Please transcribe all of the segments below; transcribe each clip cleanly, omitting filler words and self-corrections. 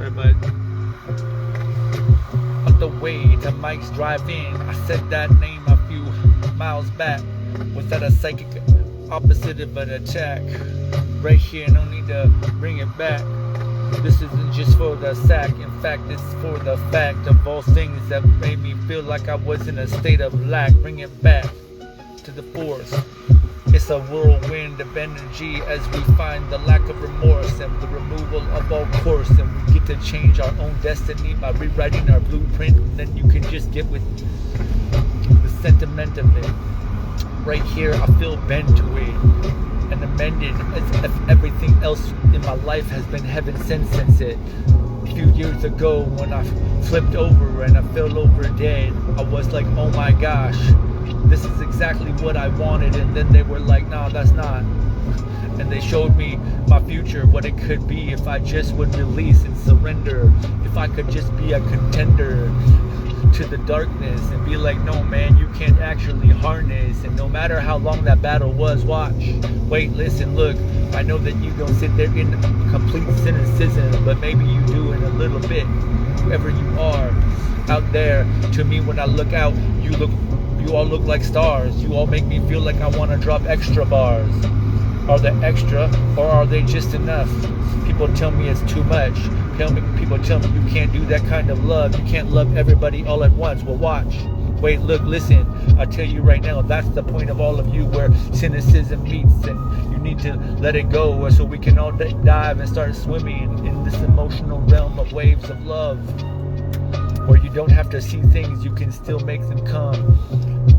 Sorry, but on the way to Mike's drive-in, I said that name a few miles back. Was that a psychic opposite of an attack? Right here, no need to bring it back. This isn't just for the sack. In fact, it's for the fact of all things that made me feel like I was in a state of lack. Bring it back to the force. It's a whirlwind of energy as we find the lack of remorse and the removal of all course, and we get to change our own destiny by rewriting our blueprint. And then you can just get with the sentiment of it. Right here, I feel bent to it and amended as if everything else in my life has been heaven sent since it. A few years ago, when I flipped over and I fell over dead, I was like, oh my gosh, this is exactly what I wanted. And then they were like, no, that's not. And they showed me my future, what it could be if I just would release and surrender. If I could just be a contender to the darkness and be like, no man, you can't actually harness. And no matter how long that battle was, watch, wait, listen, look, I know that you don't sit there in complete cynicism, but maybe you do in a little bit. Whoever you are out there, to me when I look out, you all look like stars. You all make me feel like I want to drop extra bars. Are they extra or are they just enough? People tell me it's too much. People tell me you can't do that kind of love. You can't love everybody all at once. Well, watch. Wait, look, listen. I'll tell you right now, that's the point of all of you, where cynicism meets, and you need to let it go so we can all dive and start swimming in this emotional realm of waves of love, where you don't have to see things, you can still make them come.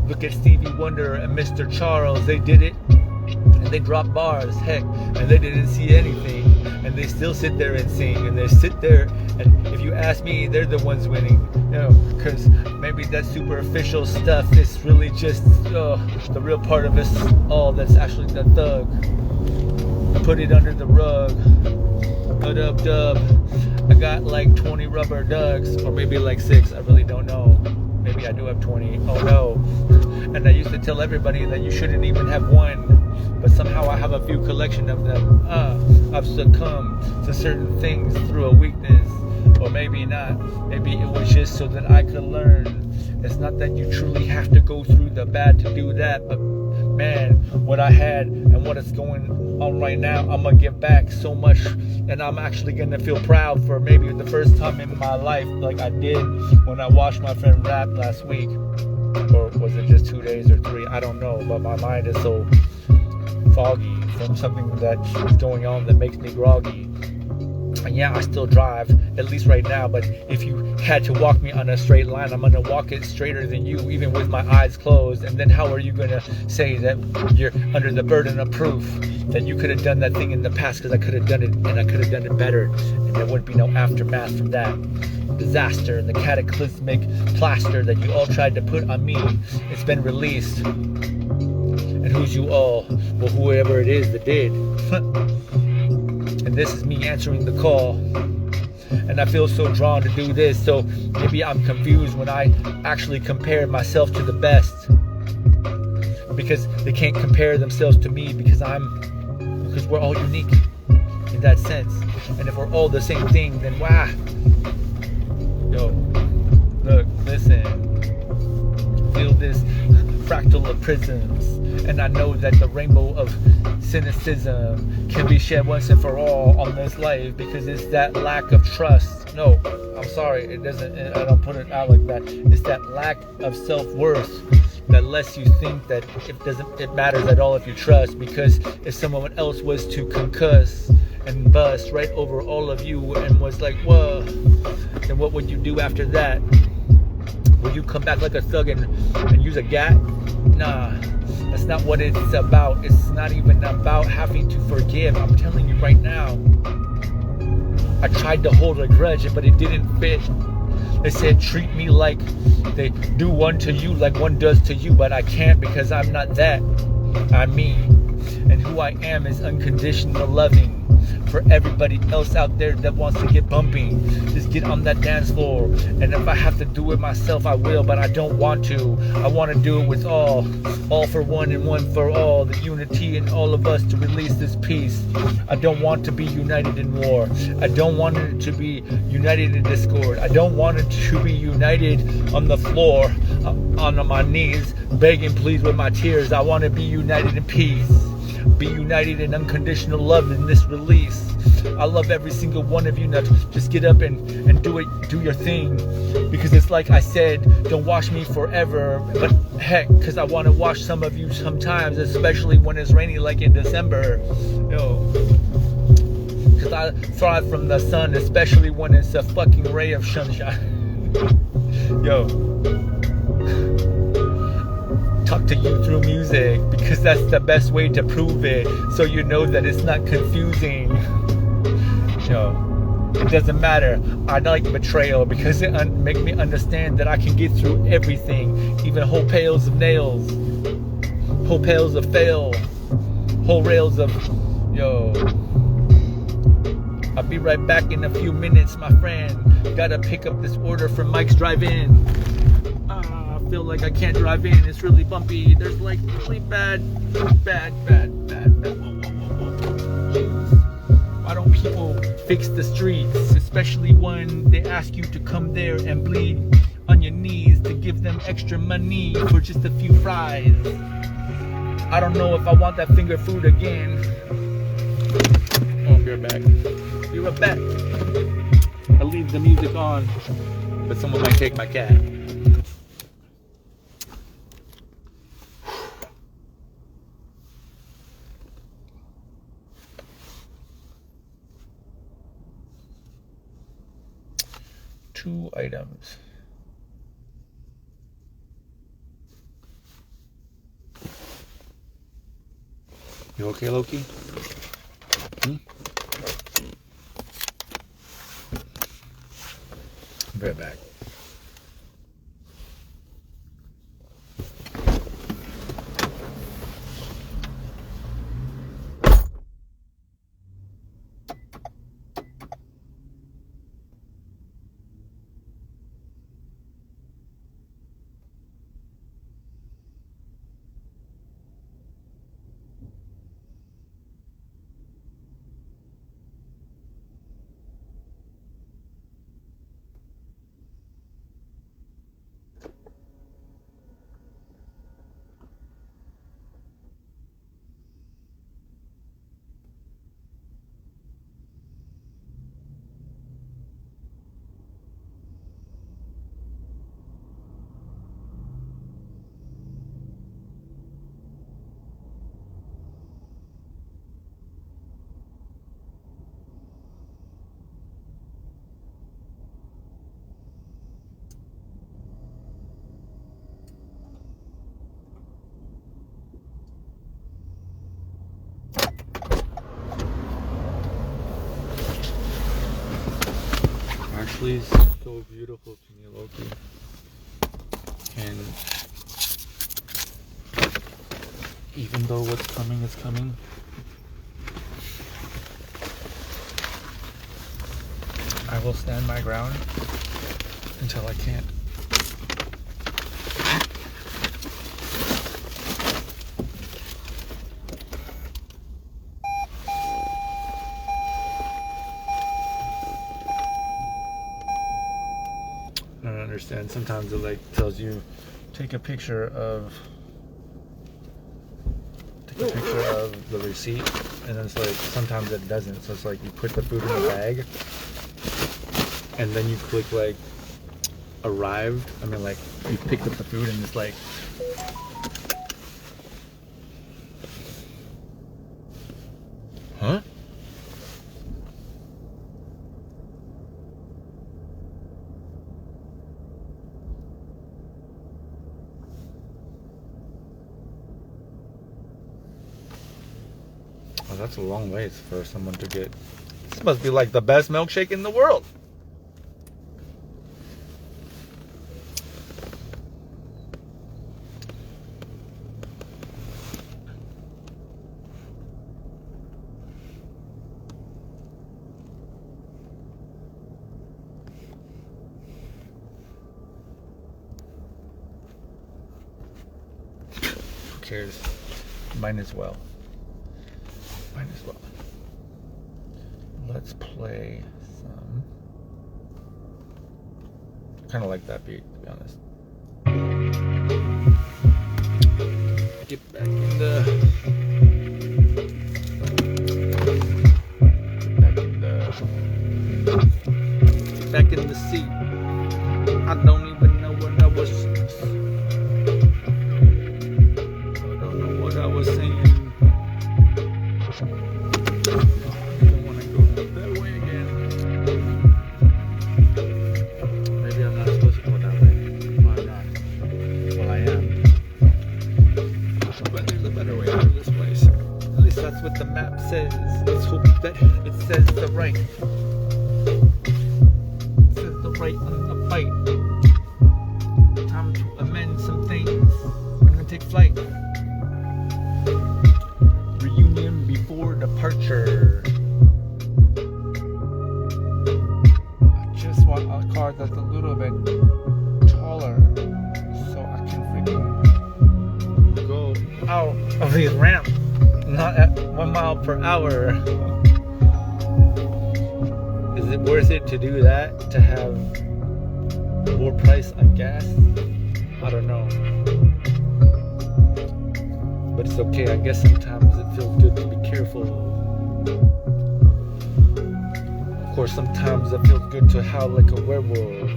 Look at Stevie Wonder and Mr. Charles. They did it, and they dropped bars, heck, and they didn't see anything, and they still sit there and sing, and they sit there, and if you ask me, they're the ones winning, you know, because maybe that superficial stuff is really just the real part of us all that's actually the thug. Put it under the rug. Dub. I got like 20 rubber ducks, or maybe like 6, I really don't know. Maybe I do have 20, oh no. And I used to tell everybody that you shouldn't even have one, but somehow I have a few collection of them. I've succumbed to certain things through a weakness, or maybe not. Maybe it was just so that I could learn. It's not that you truly have to go through the bad to do that, but man, what I had and what is going on right now, I'm gonna give back so much, and I'm actually gonna feel proud for maybe the first time in my life, like I did when I watched my friend rap last week, or was it just 2 days or 3? I don't know, but my mind is so foggy from something that is going on that makes me groggy. And yeah, I still drive, at least right now, but if you had to walk me on a straight line, I'm gonna walk it straighter than you, even with my eyes closed. And then how are you gonna say that you're under the burden of proof that you could have done that thing in the past? Because I could have done it, and I could have done it better, and there wouldn't be no aftermath from that disaster. The cataclysmic plaster that you all tried to put on me, it's been released. And who's you all? Well, whoever it is that did. And this is me answering the call, and I feel so drawn to do this. So maybe I'm confused when I actually compare myself to the best, because they can't compare themselves to me, because we're all unique in that sense. And if we're all the same thing, then wow. Yo, look, listen, feel this fractal of prisms, and I know that the rainbow of cynicism can be shed once and for all on this life, because it's that lack of trust. No, I'm sorry, it doesn't, I don't put it out like that. It's that lack of self-worth that lets you think that it matters at all if you trust, because if someone else was to concuss and bust right over all of you and was like, whoa, then what would you do after that? Will you come back like a thug and use a gat? Nah, that's not what it's about. It's not even about having to forgive. I'm telling you right now, I tried to hold a grudge, but it didn't fit. They said, treat me like they do one to you, like one does to you, but I can't, because I'm not that. I'm me. And who I am is unconditional loving. For everybody else out there that wants to get bumping, just get on that dance floor. And if I have to do it myself, I will, but I don't want to. I want to do it with all for one and one for all, the unity in all of us to release this peace. I don't want to be united in war. I don't want it to be united in discord. I don't want it to be united on the floor, on my knees, begging please with my tears. I want to be united in peace. Be united in unconditional love in this release. I love every single one of you. Now just get up and do your thing. Because it's like I said, don't watch me forever. But heck, because I want to watch some of you sometimes, especially when it's rainy like in December. Because I thrive from the sun, especially when it's a fucking ray of sunshine. Talk to you through music, because that's the best way to prove it, so you know that it's not confusing. It doesn't matter. I like betrayal because it makes me understand that I can get through everything, even whole pails of nails, whole pails of fail, whole rails of I'll be right back in a few minutes, my friend. Gotta pick up this order from Mike's Drive-In. I feel like I can't drive in. It's really bumpy. There's like really bad. Whoa. Why don't people fix the streets, especially when they ask you to come there and bleed on your knees to give them extra money for just a few fries? I don't know if I want that finger food again. Oh, be right back. Be right back. I'll leave the music on, but someone might take my cat. Two items. You okay, Loki? Be right back. Ashley's so beautiful to me, Loki. And even though what's coming is coming, I will stand my ground until I can't. I don't understand. Sometimes it like tells you take a picture of the receipt, and then it's like sometimes it doesn't. So it's like you put the food in the bag, and then you click like arrived. I mean, like you picked up the food, and it's like, huh? Oh, that's a long ways for someone to get. This must be like the best milkshake in the world. cares? Might as well. Let's play some. Kind of like that beat, to be honest. Get back in the seat. I don't even know what I was saying. I don't want to go that way again. Maybe I'm not supposed to go that way. Why not? Well, I am. But there's a better way out of this place. At least that's what the map says. Let's hope that it says the right. It says the right on the fight. Time to amend some things. I'm gonna take flight. Reunion before departure. I just want a car that's a little bit taller so I can freaking go out of these ramps, not at 1 mile per hour. Is it worth it to do that? To have more price on gas? I don't know. But it's okay. I guess sometimes it feels good to be careful. Of course, sometimes it feels good to howl like a werewolf.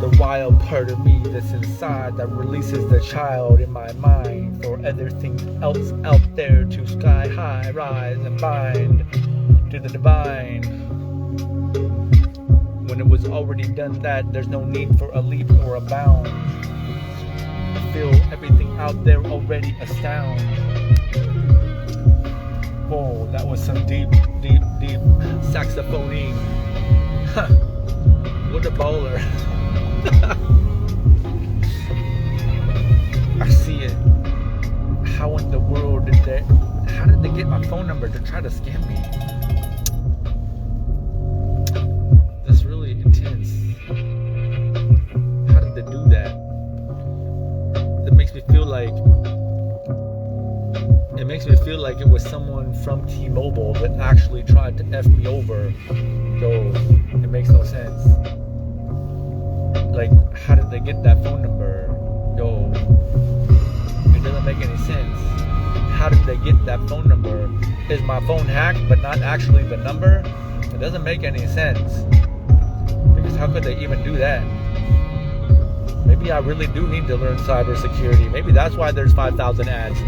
The wild part of me that's inside that releases the child in my mind for everything else out there to sky high, rise and bind to the divine. When it was already done that, there's no need for a leap or a bound. I feel everything out there already astound. Whoa, that was some deep saxophoning. Huh. What a baller. I see it. How in the world how did they get my phone number to try to scam me? That's really intense. How did they do that? It makes me feel like it was someone from T-Mobile that actually tried to F me over. So it makes no sense. Like, how did they get that phone number? Yo, it doesn't make any sense. How did they get that phone number? Is my phone hacked but not actually the number? It doesn't make any sense. Because how could they even do that? Maybe I really do need to learn cybersecurity. Maybe that's why there's 5,000 ads.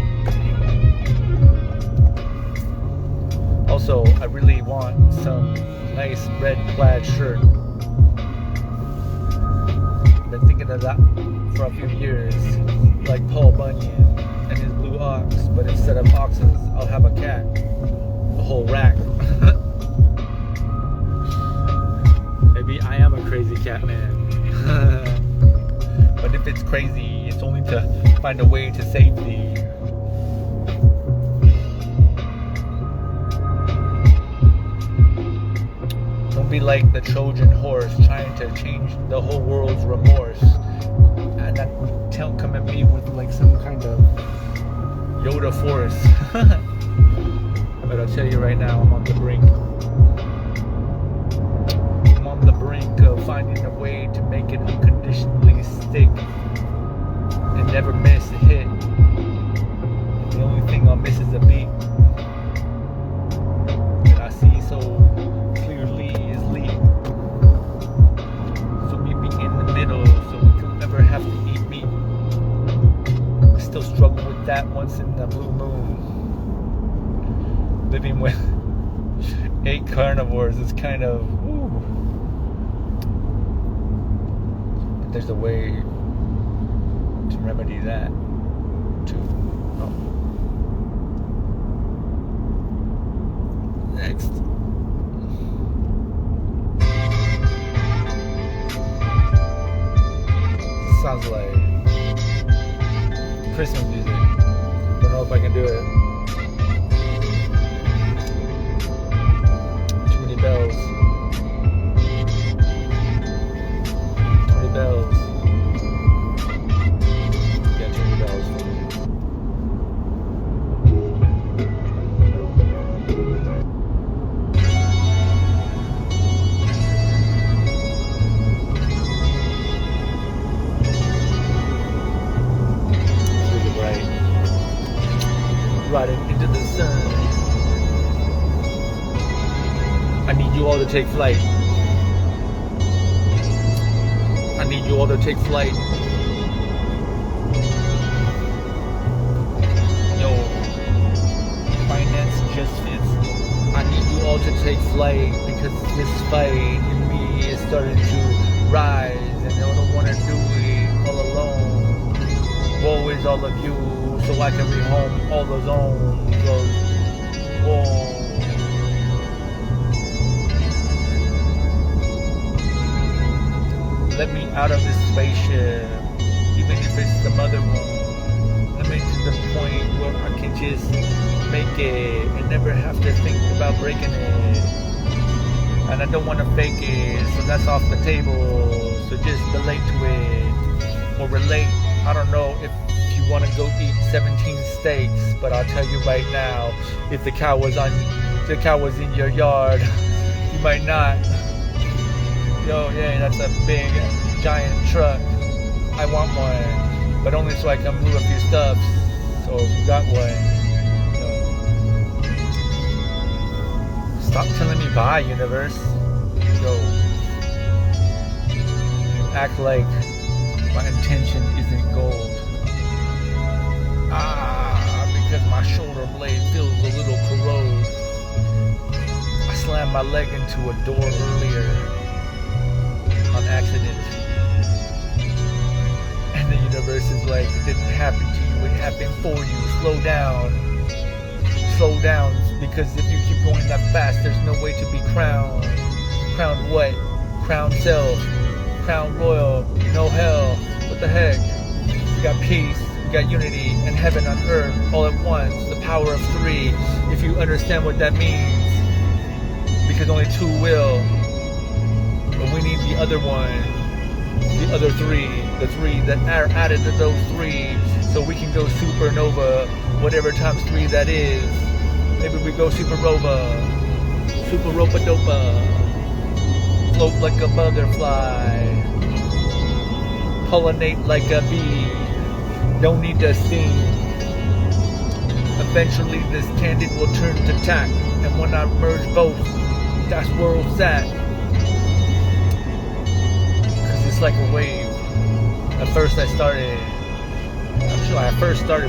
Also, I really want some nice red plaid shirt. I've been thinking of that for a few years. Like Paul Bunyan and his blue ox. But instead of oxes, I'll have a cat. A whole rack. Maybe I am a crazy cat man. But if it's crazy, it's only to find a way to save thee. Don't be like the Trojan horse trying to change the whole world's remorse. And that don't come at me with like some kind of Yoda force. But I'll tell you right now, I'm on the brink. I'm on the brink of finding a way to make it unconditionally stick and never miss a hit. The only thing I'll miss is a beat that I see so clearly is lead. So meet me in the middle so we don't ever have to eat meat. I still struggle with that once in the blue moon. Living with 8 carnivores is kind of woo. But there's a way to remedy that too. Oh. Next. Sounds like Christmas music. Don't know if I can do it. Too many bells. Too many bells. you all to take flight. I need you all to take flight. Yo, finance just fits. I need you all to take flight because this fight in me is starting to rise, and I don't want to do it all alone. Woe is all of you, so I can rehome all the zones of whoa. Let me out of this spaceship, even if it's the mother one. Let me to the point where I can just make it and never have to think about breaking it. And I don't want to fake it, so that's off the table. So just relate to it, or relate. I don't know if you want to go eat 17 steaks, but I'll tell you right now, if the cow was in your yard, you might not. Yo, yeah, that's a big, giant truck. I want one, but only so I can move a few stuffs. So if you got one, stop telling me bye, universe. Yo, act like my intention isn't gold. Because my shoulder blade feels a little corrode. I slammed my leg into a door earlier on accident, and the universe is like, it didn't happen to you, it happened for you. Slow down, because if you keep going that fast, there's no way to be crowned. Crowned what? Crowned self, crowned royal, no hell. What the heck? We got peace, we got unity, and heaven on earth all at once. The power of three, if you understand what that means, because only two will. But we need the other one, the other three, the three that are added to those three, so we can go supernova, whatever times 3 that is. Maybe we go super-rova, super-ropa-dopa, float like a butterfly, pollinate like a bee, don't need to sing. Eventually this candid will turn to tack, and when I merge both, that's where it's at. It's like a wave. At first I started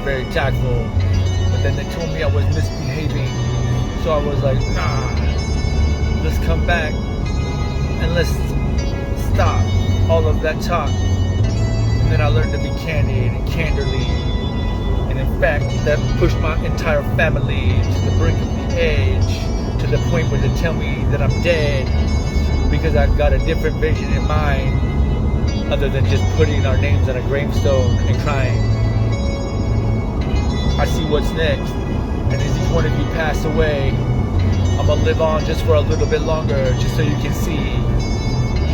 very tactful, but then they told me I was misbehaving, so I was like, nah, let's come back and let's stop all of that talk. And then I learned to be candid and candorly, and in fact that pushed my entire family to the brink of the edge, to the point where they tell me that I'm dead because I've got a different vision in mind, other than just putting our names on a gravestone and crying. I see what's next, and as each one of you pass away, I'm gonna live on just for a little bit longer, just so you can see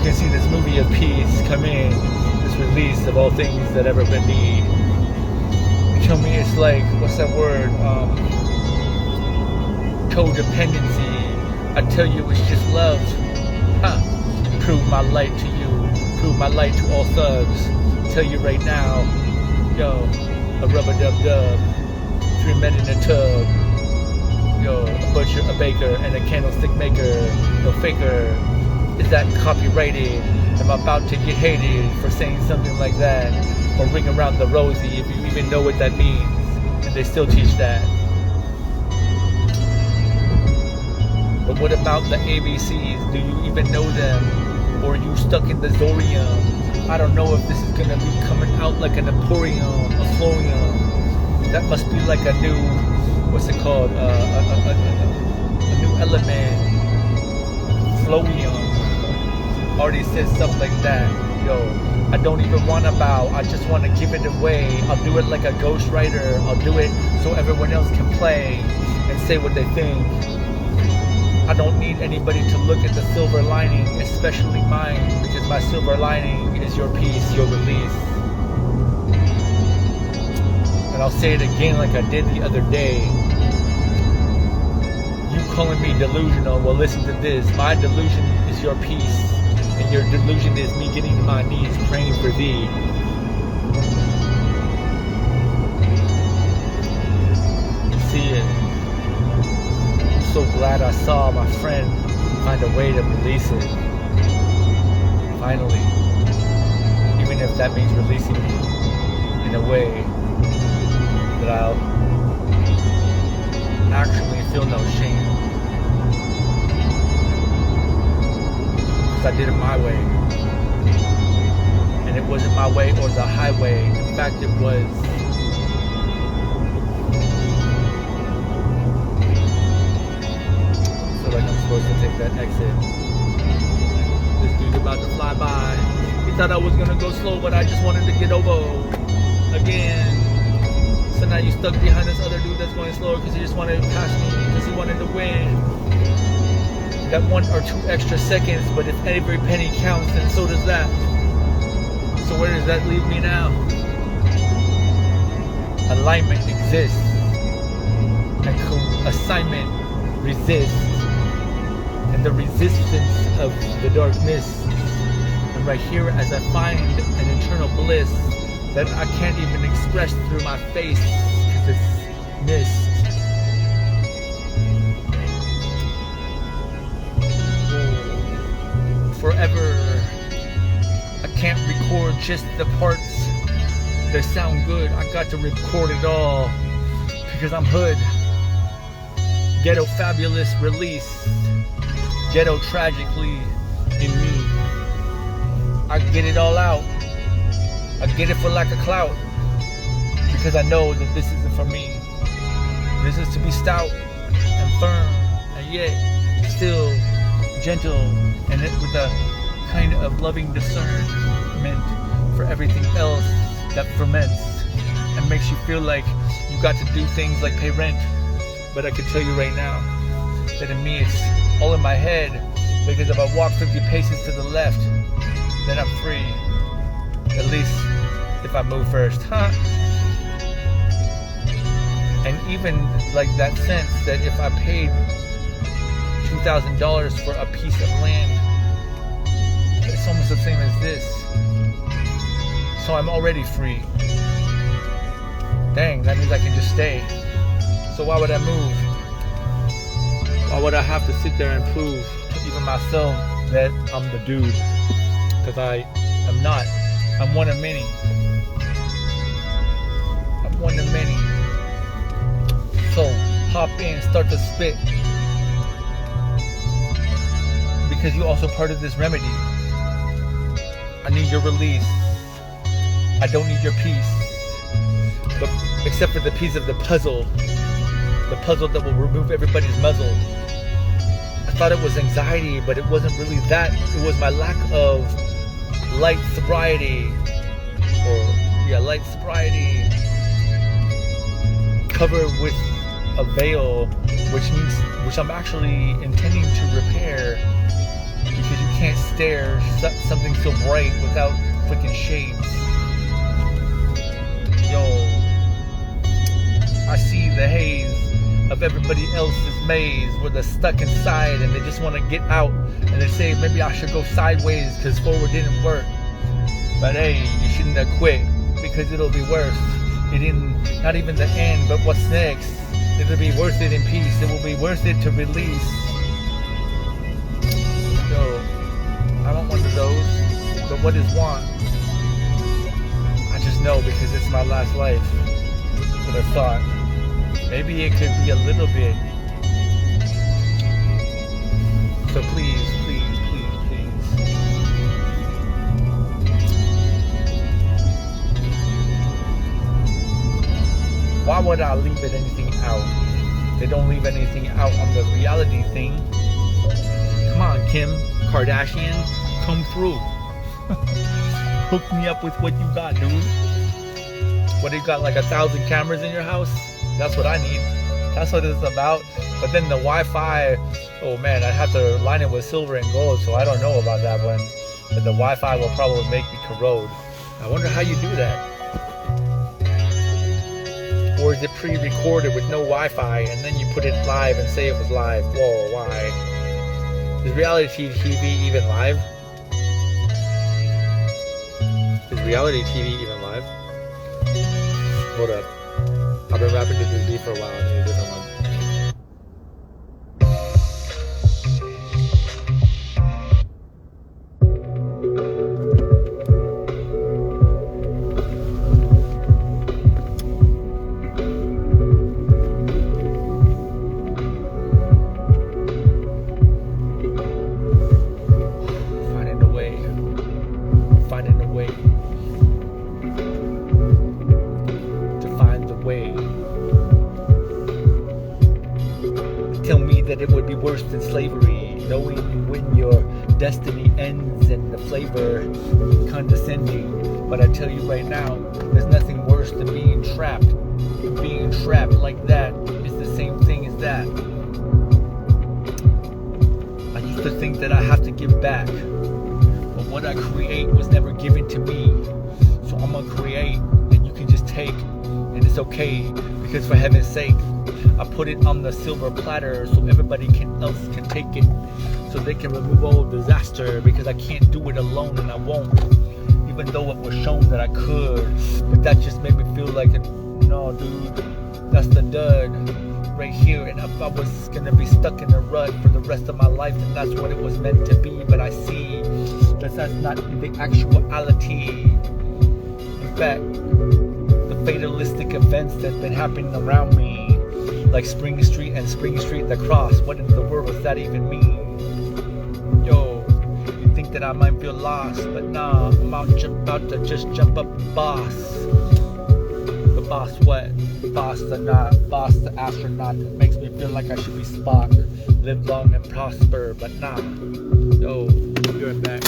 this movie of peace come in, this release of all things that ever been need. You tell me it's like, what's that word? Codependency. I tell you it's just love. Prove my light to you. Prove my light to all thugs. Tell you right now, yo, a rub-a-dub-dub, 3 men in a tub, yo, a butcher, a baker, and a candlestick maker, no faker. Is that copyrighted? Am I about to get hated for saying something like that? Or ring around the rosy, if you even know what that means, and they still teach that. But what about the ABCs? Do you even know them? Or are you stuck in the Zorium? I don't know if this is gonna be coming out like an Emporium, a Florium. That must be like a new, what's it called? A new element. Flowium. Already said stuff like that. Yo, I don't even want to bow. I just want to give it away. I'll do it like a ghostwriter. I'll do it so everyone else can play and say what they think. I don't need anybody to look at the silver lining, especially mine, because my silver lining is your peace, your release. And I'll say it again like I did the other day. You calling me delusional, well listen to this. My delusion is your peace, and your delusion is me getting to my knees praying for thee. See it. So glad I saw my friend find a way to release it. Finally. Even if that means releasing me in a way that I'll actually feel no shame. Because I did it my way. And it wasn't my way or the highway. In fact, it was I feel like I'm supposed to take that exit. This dude's about to fly by. He thought I was gonna go slow, but I just wanted to get over again. So now you stuck behind this other dude that's going slower because he just wanted to pass me because he wanted to win. That 1 or 2 extra seconds, but if every penny counts, then so does that. So where does that leave me now? Alignment exists, and assignment resists, and the resistance of the dark mist. And right here, as I find an internal bliss that I can't even express through my face because it's mist. Forever, I can't record just the parts that sound good. I got to record it all because I'm hood. Ghetto fabulous release. Ghetto tragically in me. I get it all out. I get it for lack of clout because I know that this isn't for me. This is to be stout and firm and yet still gentle and it with a kind of loving discernment for everything else that ferments and makes you feel like you got to do things like pay rent. But I can tell you right now that in me it's all in my head because if I walk 50 paces to the left, then I'm free. At least if I move first, And even like that sense that if I paid $2,000 for a piece of land, it's almost the same as this. So I'm already free. Dang, that means I can just stay. So why would I move? Why would I have to sit there and prove to even myself that I'm the dude? Because I am not. I'm one of many. I'm one of many. So hop in, start to spit. Because you're also part of this remedy. I need your release. I don't need your piece. But except for the piece of the puzzle. The puzzle that will remove everybody's muzzle. I thought it was anxiety, but it wasn't really that. It was my lack of light sobriety. Light sobriety. Covered with a veil, which I'm actually intending to repair. Because you can't stare something so bright without freaking shades. Yo, I see the haze of everybody else's maze where they're stuck inside and they just want to get out and they say maybe I should go sideways because forward didn't work. But hey, you shouldn't have quit because it'll be worse. Not even the end, but what's next? It'll be worth it in peace. It will be worth it to release. So, I want one of those, but what is want? I just know because it's my last life. But I thought, maybe it could be a little bit. So please, please, please, please. Why would I leave it anything out? They don't leave anything out on the reality thing. Come on, Kim Kardashian, come through. Hook me up with what you got, dude. What, do you got like 1,000 cameras in your house? That's what I need. That's what it's about. But then the Wi-Fi, oh man, I'd have to line it with silver and gold, so I don't know about that one. But the Wi-Fi will probably make me corrode. I wonder how you do that. Or is it pre-recorded with no Wi-Fi and then you put it live and say it was live? Whoa, why? Is reality TV even live? Is reality TV even live? Hold up. I've been rapping to this beat for a while. I need a different one. worse than slavery, knowing when your destiny ends and the flavor condescending. But I tell you right now, there's nothing worse than being trapped. Being trapped like that is the same thing as that. I used to think that I have to give back, but what I create was never given to me. So I'm gonna create, and you can just take, and it's okay, because for heaven's sake, I put it on the silver platter so everybody else can take it, so they can remove all disaster, because I can't do it alone and I won't, even though it was shown that I could. But that just made me feel like, no dude, that's the dud right here. And if I was gonna be stuck in a rut for the rest of my life, then that's what it was meant to be. But I see that that's not the actuality. In fact, the fatalistic events that's been happening around me, like Spring Street and Spring Street the Cross, what in the world does that even mean? Yo, you think that I might feel lost, but nah, I'm about to just jump up and boss. The boss what? Boss the not, boss the astronaut. It makes me feel like I should be Spock, live long and prosper, but nah. Yo, be right back.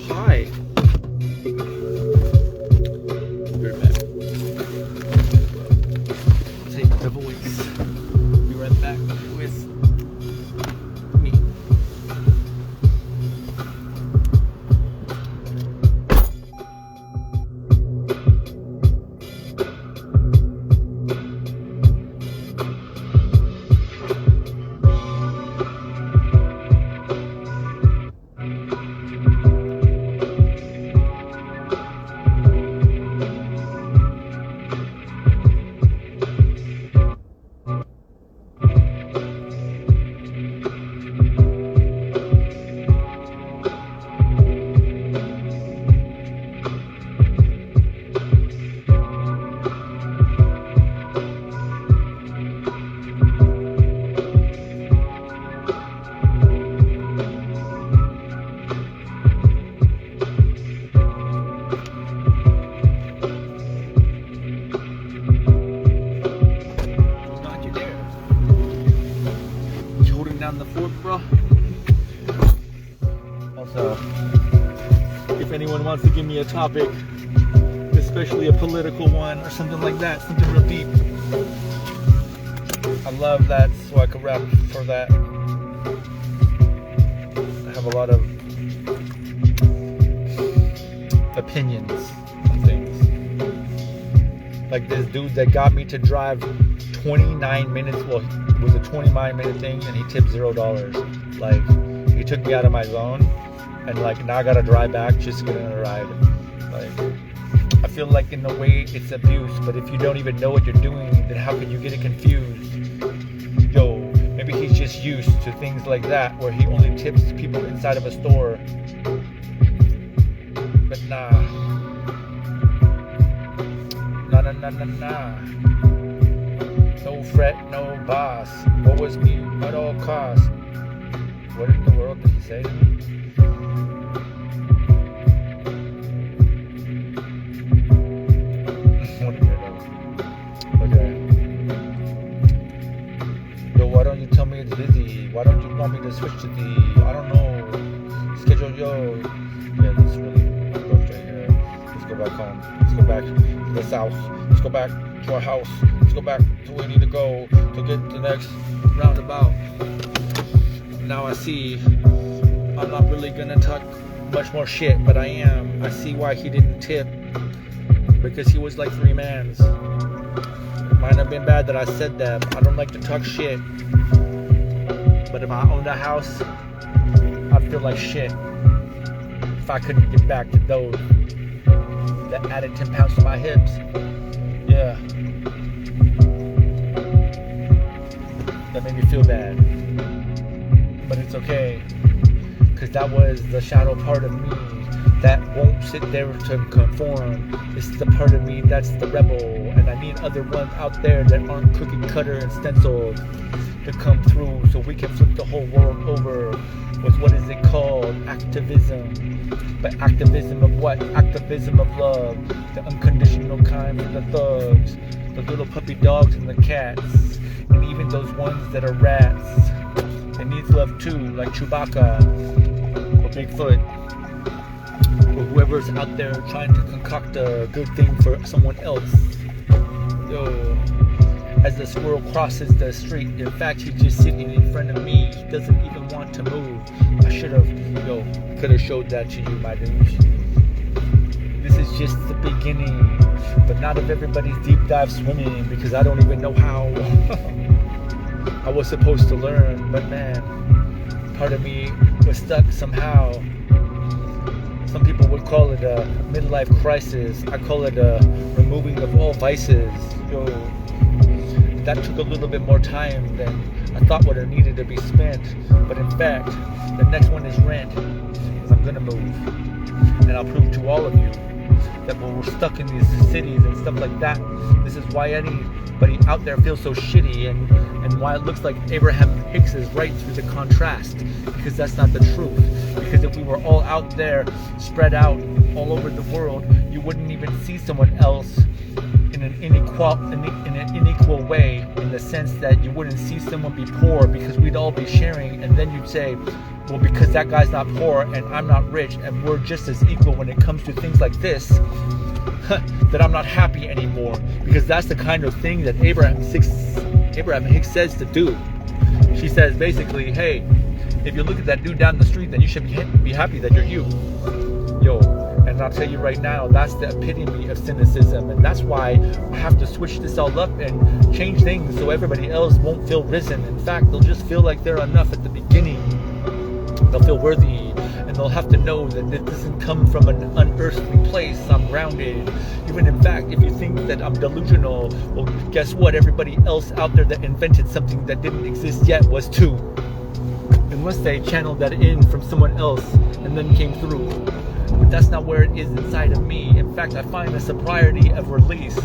Hi. Be right back. Take the voice. Be right back with me. Down the fort, bro. Also, if anyone wants to give me a topic, especially a political one or something like that, something real deep, I love that, so I could rap for that. I have a lot of opinions on things. Like this dude that got me to drive 29 minutes, well, it was a 29-minute thing, and he tipped $0. Like, he took me out of my zone, and like, now I gotta drive back just to get on a ride. Like, I feel like in a way it's abuse, but if you don't even know what you're doing, then how can you get it confused? Yo, maybe he's just used to things like that, where he only tips people inside of a store. But nah. Nah. No fret, no boss. What was me at all costs? What in the world did he say to me? What a weirdo. Okay. Yo, why don't you tell me it's busy? Why don't you want me to switch to the, I don't know, schedule, yo. Yeah, this is really rough right here. Let's go back home. Let's go back to the south. Let's go back to our house. Let's go back to where we need to go to get to the next roundabout. Now I see I'm not really gonna talk much more shit, but I am. I see why he didn't tip, because he was like 3 mans. It might have been bad that I said that. I don't like to talk shit, but if I owned a house, I'd feel like shit if I couldn't get back to those that added 10 pounds to my hips. Yeah. That made me feel bad. But it's okay, because that was the shadow part of me that won't sit there to conform. It's the part of me that's the rebel, and I need other ones out there that aren't cookie cutter and stenciled to come through, so we can flip the whole world over with, what is it called, activism. But activism of what? Activism of love, the unconditional kind for the thugs, the little puppy dogs and the cats, and even those ones that are rats. It needs love too, like Chewbacca or Bigfoot or whoever's out there trying to concoct a good thing for someone else. Yo, as the squirrel crosses the street, in fact, he's just sitting in front of me. He doesn't even want to move. I could have showed that to you, my dudes. This is just the beginning, but not of everybody's deep dive swimming, because I don't even know how. I was supposed to learn, but man, part of me was stuck somehow. Some people would call it a midlife crisis. I call it a removing of all vices. Yo, that took a little bit more time than I thought would have needed to be spent. But in fact, the next one is rent, because I'm gonna move, and I'll prove to all of you that when we're stuck in these cities and stuff like that, this is why anybody out there feels so shitty, and why it looks like Abraham Hicks is right through the contrast, because that's not the truth. Because if we were all out there, spread out all over the world, you wouldn't even see someone else in an unequal way, in the sense that you wouldn't see someone be poor, because we'd all be sharing, and then you'd say, well, because that guy's not poor and I'm not rich and we're just as equal when it comes to things like this, that I'm not happy anymore, because that's the kind of thing that Abraham Hicks says to do. She says basically, hey, if you look at that dude down the street, then you should be happy that you're you. Yo, and I'll tell you right now, that's the epitome of cynicism, and that's why I have to switch this all up and change things so everybody else won't feel risen. In fact, they'll just feel like they're enough at the beginning. They'll feel worthy, and they'll have to know that it doesn't come from an unearthly place. I'm grounded. Even in fact, if you think that I'm delusional, well, guess what? Everybody else out there that invented something that didn't exist yet was too. Unless they channeled that in from someone else and then came through. But that's not where it is inside of me. In fact, I find a sobriety of release.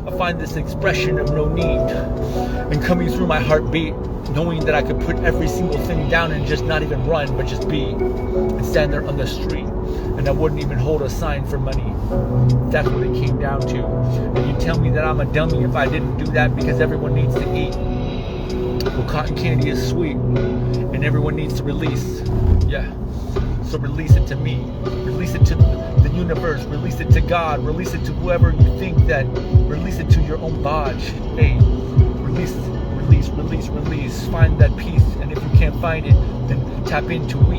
I find this expression of no need, and coming through my heartbeat, knowing that I could put every single thing down and just not even run, but just be, and stand there on the street, and I wouldn't even hold a sign for money. That's what it came down to. And you tell me that I'm a dummy if I didn't do that, because everyone needs to eat. Well, cotton candy is sweet, and everyone needs to release. Yeah. So release it to me, release it to the universe, release it to God, release it to whoever you think that, release it to your own bodge. Hey, release, find that peace, and if you can't find it, then tap into we.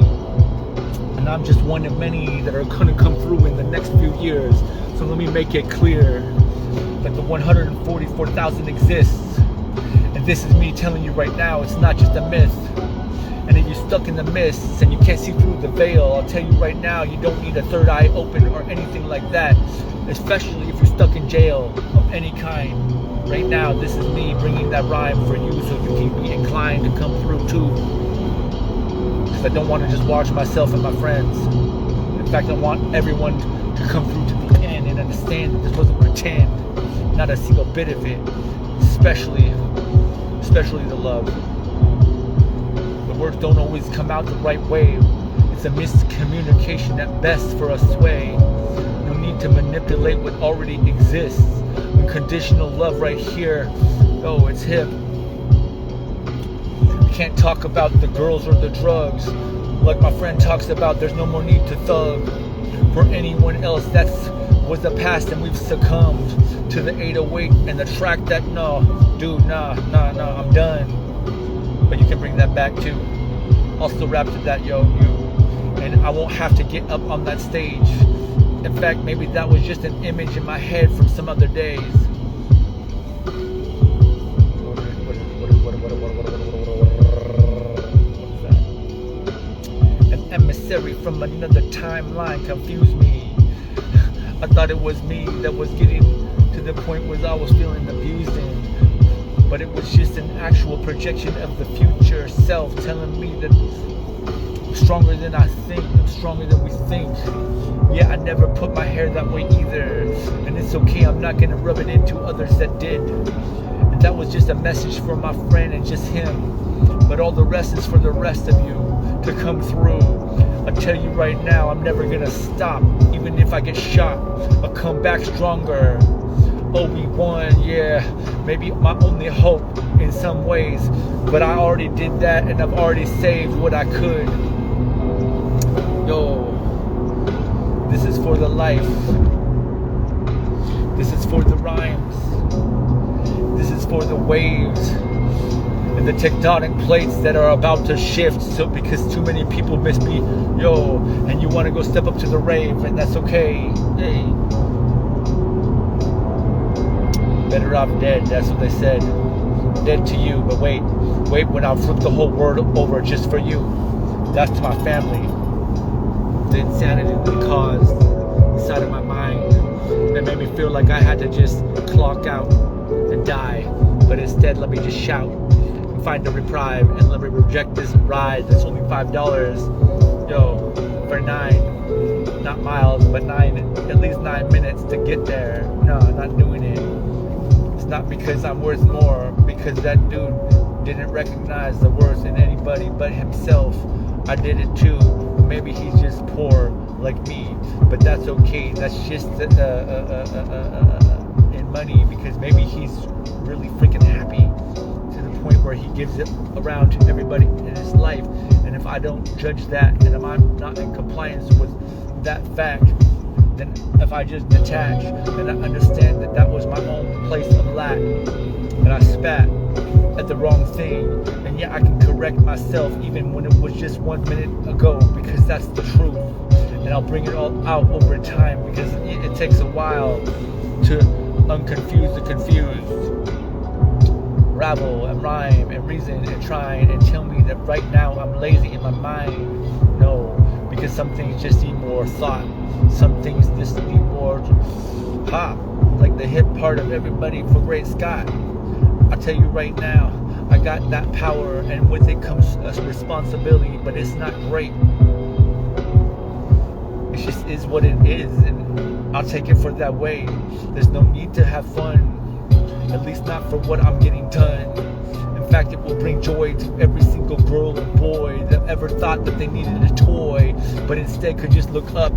And I'm just one of many that are gonna come through in the next few years. So let me make it clear that the 144,000 exists, and this is me telling you right now, it's not just a myth. And if you're stuck in the mists and you can't see through the veil, I'll tell you right now, you don't need a third eye open or anything like that. Especially if you're stuck in jail of any kind. Right now, this is me bringing that rhyme for you, so you can be inclined to come through too. Because I don't want to just watch myself and my friends. In fact, I want everyone to come through to the end and understand that this wasn't pretend. Not a single bit of it. Especially the love. Words don't always come out the right way. It's a miscommunication at best for us sway. No need to manipulate what already exists. Unconditional love right here. Oh, it's hip. Can't talk about the girls or the drugs. Like my friend talks about, there's no more need to thug. For anyone else, that was the past, and we've succumbed to the 808 and the track that, no, dude, nah, I'm done. But you can bring that back too. I'll still rap to that, yo, you. And I won't have to get up on that stage. In fact, maybe that was just an image in my head from some other days. What's that? An emissary from another timeline confused me. I thought it was me that was getting to the point where I was feeling abused in. But it was just an actual projection of the future self telling me that I'm stronger than I think, I'm stronger than we think. Yeah, I never put my hair that way either, and it's okay, I'm not gonna rub it into others that did. And that was just a message for my friend and just him. But all the rest is for the rest of you to come through. I tell you right now, I'm never gonna stop. Even if I get shot, I'll come back stronger. Obi-Wan, yeah, maybe my only hope in some ways, but I already did that and I've already saved what I could. Yo, this is for the life. This is for the rhymes. This is for the waves and the tectonic plates that are about to shift. So because too many people miss me, yo, and you want to go step up to the rave, and that's okay. Hey, better off dead. That's what they said. Dead to you, but wait when I flip the whole world over just for you. That's to my family. The insanity that caused inside of my mind that made me feel like I had to just clock out and die, but instead let me just shout and find a reprieve and let me reject this ride that's only $5, yo, for 9, not miles, but at least 9 minutes to get there. No, I'm not doing it. It's not because I'm worth more, because that dude didn't recognize the worth in anybody but himself. I did it too. Maybe he's just poor like me, but that's okay. That's just in money, because maybe he's really freaking happy to the point where he gives it around to everybody in his life. And if I don't judge that, and if I'm not in compliance with that fact, then if I just detach and I understand that that was my own place of lack, and I spat at the wrong thing, and yeah, I can correct myself even when it was just 1 minute ago, because that's the truth. And I'll bring it all out over time, because it takes a while to unconfuse the confused, ravel and rhyme and reason and try and tell me that right now I'm lazy in my mind. No, because some things just need more thought. Some things just need more pop, like the hip part of Everybody for Great Scott. I'll tell you right now, I got that power, and with it comes a responsibility, but it's not great. It just is what it is, and I'll take it for that way. There's no need to have fun, at least not for what I'm getting done. In fact, it will bring joy to every single girl and boy that ever thought that they needed a toy, but instead could just look up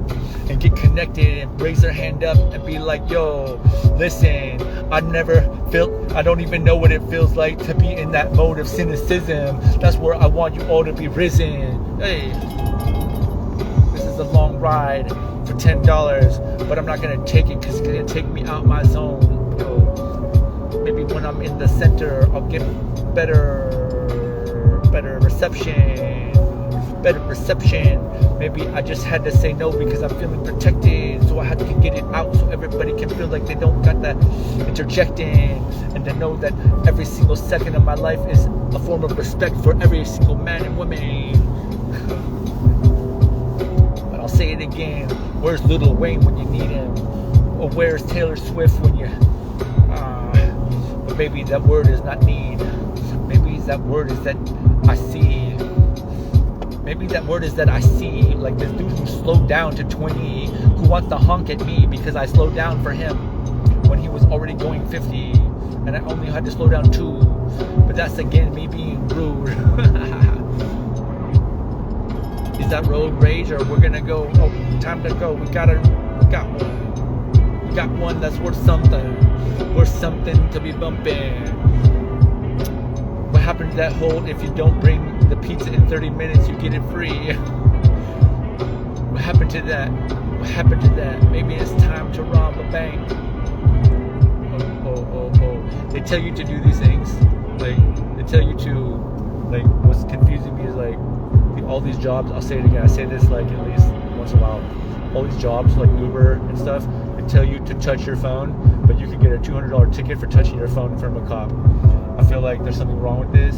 and get connected and raise their hand up and be like, yo, listen, I don't even know what it feels like to be in that mode of cynicism. That's where I want you all to be risen. Hey, this is a long ride for $10, but I'm not gonna take it because it's gonna take me out my zone. Yo, maybe when I'm in the center, I'll get better reception. Maybe I just had to say no because I'm feeling protected, so I had to get it out so everybody can feel like they don't got that interjecting, and to know that every single second of my life is a form of respect for every single man and woman. But I'll say it again, where's Lil Wayne when you need him? Or where's Taylor Swift when you but maybe that word is not need. Maybe that word is that I see. Maybe that word is that I see, like this dude who slowed down to 20, who wants to honk at me because I slowed down for him when he was already going 50, and I only had to slow down 2. But that's again me being rude. Is that road rage, or we're gonna go? Oh, time to go. We got one. We got one that's worth something to be bumping. What happened to that whole if you don't bring the pizza in 30 minutes, you get it free? What happened to that? What happened to that? Maybe it's time to rob a bank. Oh. They tell you to do these things. Like, they tell you to, like, what's confusing me is, like, all these jobs, I'll say it again, I say this, like, at least once in a while. All these jobs, like Uber and stuff, they tell you to touch your phone, but you can get a $200 ticket for touching your phone from a cop. I feel like there's something wrong with this.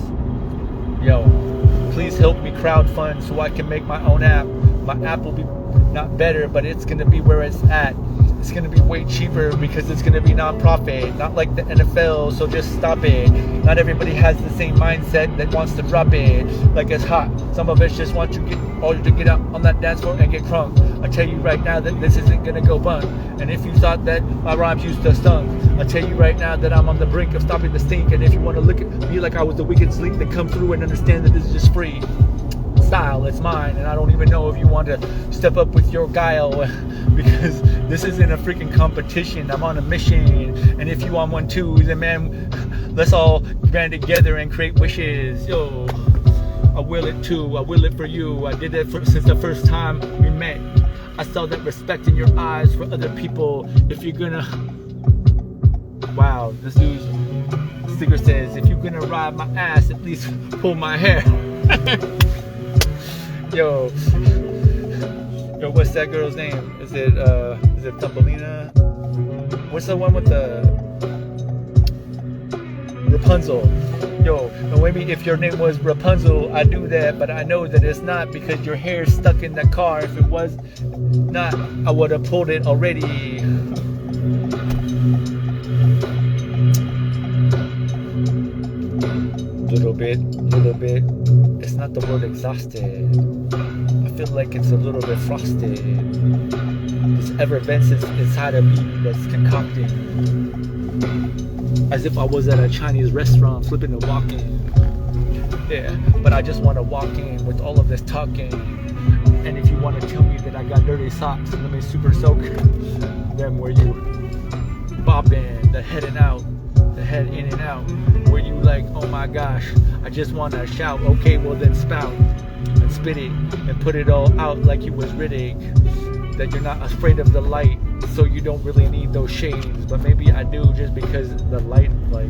Yo, please help me crowdfund so I can make my own app. My app will be not better, but it's going to be where it's at. It's going to be way cheaper because it's going to be non-profit, not like the NFL, so just stop it. Not everybody has the same mindset that wants to drop it like it's hot. Some of us just want to get out on that dance floor and get crunk. I tell you right now that this isn't going to go bunk. And if you thought that my rhymes used to stunk, I tell you right now that I'm on the brink of stopping the stink. And if you want to look at me like I was the wicked sleep, then come through and understand that this is just free. style, it's mine, and I don't even know if you want to step up with your guile, because this isn't a freaking competition. I'm on a mission, and if you want one too, then man, let's all band together and create wishes. Yo, I will it too, I will it for you. I did it since the first time we met. I saw that respect in your eyes for other people. If you're gonna, wow, this dude's sticker says, if you're gonna ride my ass, at least pull my hair. Yo, what's that girl's name? Is it Thumbelina? What's the one with the Rapunzel? Yo, maybe if your name was Rapunzel, I'd do that, but I know that it's not, because your hair's stuck in the car. If it was not, I would have pulled it already. Little bit. It's not the word exhausted. I feel like it's a little bit frosted. This effervescence inside of me that's concocting, as if I was at a Chinese restaurant flipping and walking. Yeah, but I just want to walk in with all of this talking. And if you want to tell me that I got dirty socks, let me super soak them where you bopping, the head and out, the head in and out, where you like, oh my gosh, I just want to shout. Okay, well then spout and spit it and put it all out like you was Riddick. That you're not afraid of the light, so you don't really need those shades. But maybe I do, just because the light, like,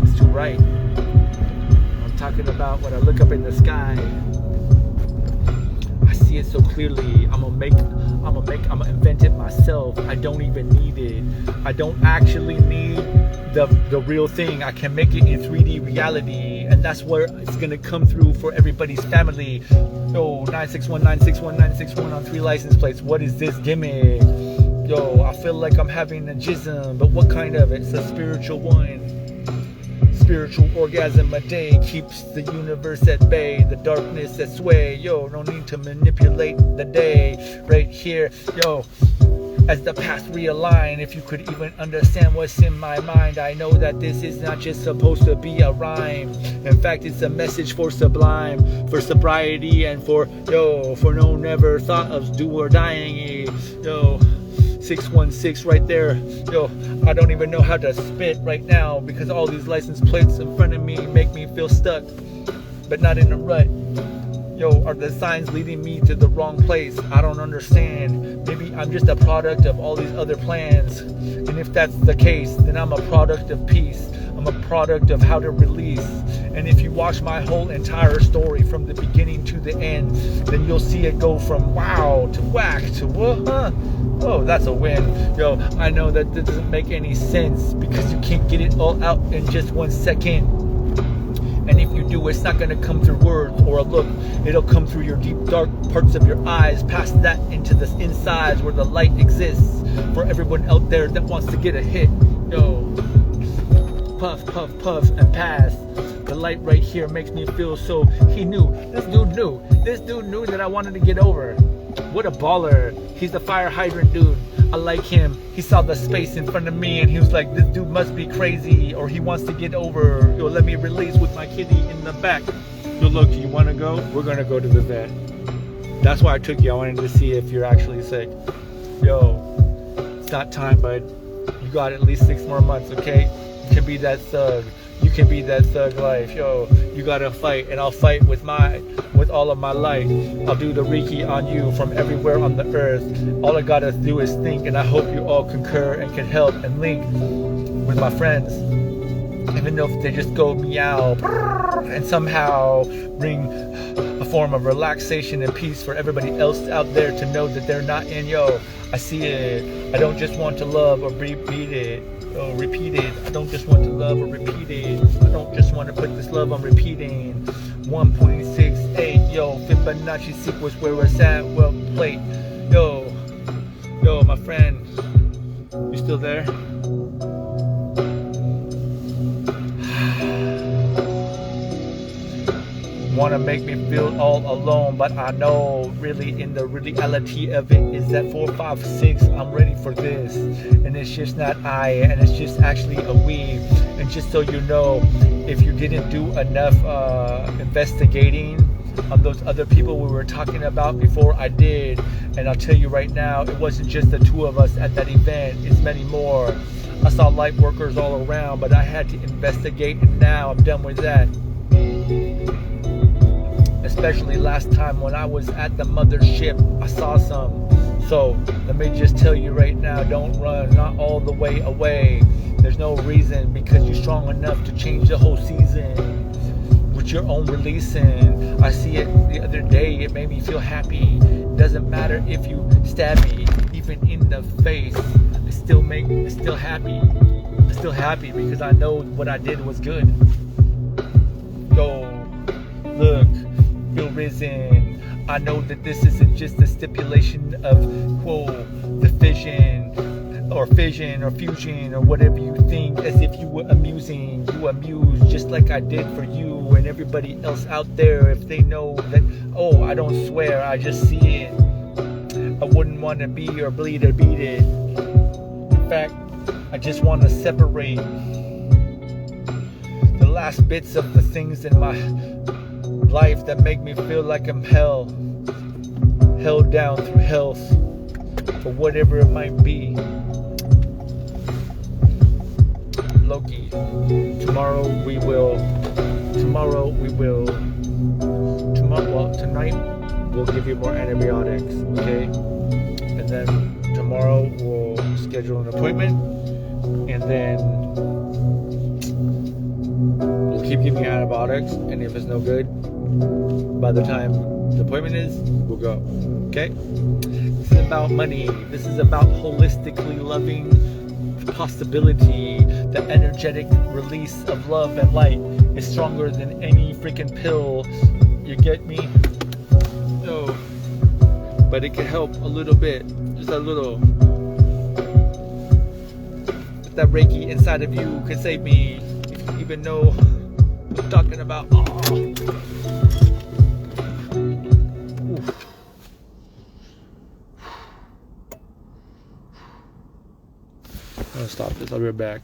is too bright. I'm talking about when I look up in the sky, I see it so clearly. I'm gonna invent it myself. I don't even need it. I don't actually need the real thing. I can make it in 3D reality, and that's where it's gonna come through for everybody's family. Yo, 961, 961, 961 on 3 license plates. What is this gimmick? Yo, I feel like I'm having a jism, but what kind of? It's a spiritual one. Spiritual orgasm a day keeps the universe at bay, the darkness at sway. Yo, no need to manipulate the day. Right here, yo, as the past realign, if you could even understand what's in my mind, I know that this is not just supposed to be a rhyme. In fact, it's a message for sublime, for sobriety, and for no never thought of do or dying. Yo, 616 right there. Yo, I don't even know how to spit right now, because all these license plates in front of me make me feel stuck, but not in a rut. Yo, are the signs leading me to the wrong place? I don't understand. Maybe I'm just a product of all these other plans. And if that's the case, then I'm a product of peace. I'm a product of how to release. And if you watch my whole entire story from the beginning to the end, then you'll see it go from wow to whack to oh, that's a win. Yo, I know that this doesn't make any sense, because you can't get it all out in just 1 second. And if you do, it's not going to come through words or a look. It'll come through your deep, dark parts of your eyes, past that into the insides where the light exists for everyone out there that wants to get a hit. Yo, puff, puff, puff, and pass. The light right here makes me feel so, he knew. This dude knew. This dude knew that I wanted to get over. What a baller. He's the fire hydrant dude. I like him. He saw the space in front of me and he was like, this dude must be crazy, or he wants to get over. Yo, let me release with my kitty in the back. Yo, look, you want to go? We're going to go to the vet. That's why I took you. I wanted to see if you're actually sick. Yo, it's not time, bud. You got at least 6 more months, okay? You can be that thug. You can be that thug life. Yo, you gotta fight, and I'll fight with all of my life. I'll do the Reiki on you from everywhere on the earth. All I gotta do is think, and I hope you all concur and can help and link with my friends, even though they just go meow and somehow bring a form of relaxation and peace for everybody else out there to know that they're not in. Yo, I see it. I don't just want to love or repeat it. Oh, repeat it. I don't just want to love or repeat it. I don't just want to put this love on repeating. 1.68, yo, Fibonacci sequence where it's at, well played. Yo, my friend, you still there? Want to make me feel all alone, but I know really in the reality of it is that 4, 5, 6, I'm ready for this. And it's just not I, and it's just actually a we. And just so you know, if you didn't do enough investigating on those other people we were talking about before I did. And I'll tell you right now, it wasn't just the two of us at that event, it's many more. I saw light workers all around, but I had to investigate, and now I'm done with that. Especially last time when I was at the mothership, I saw some. So let me just tell you right now, don't run, not all the way away. There's no reason, because you're strong enough to change the whole season with your own releasing. I see it the other day, it made me feel happy. Doesn't matter if you stab me, even in the face, it's still happy. I'm still happy because I know what I did was good. Go, look, feel risen. I know that this isn't just a stipulation of, whoa, the fission or fusion or whatever you think, as if you were amusing. You amuse just like I did for you and everybody else out there. If they know that, oh, I don't swear, I just see it. I wouldn't want to be or bleed or beat it. In fact, I just want to separate the last bits of the things in my life that make me feel like I'm held down through health, or whatever it might be. Loki, tonight we'll give you more antibiotics, okay? And then tomorrow we'll schedule an appointment, and then we'll keep giving you antibiotics, and if it's no good, by the time the appointment is, we'll go, okay? This is about money. This is about holistically loving possibility. The energetic release of love and light is stronger than any freaking pill. You get me? No. But it can help a little bit. Just a little. But that Reiki inside of you can save me. If you even know what I'm talking about. Oh. I'm gonna stop this. I'll be right back.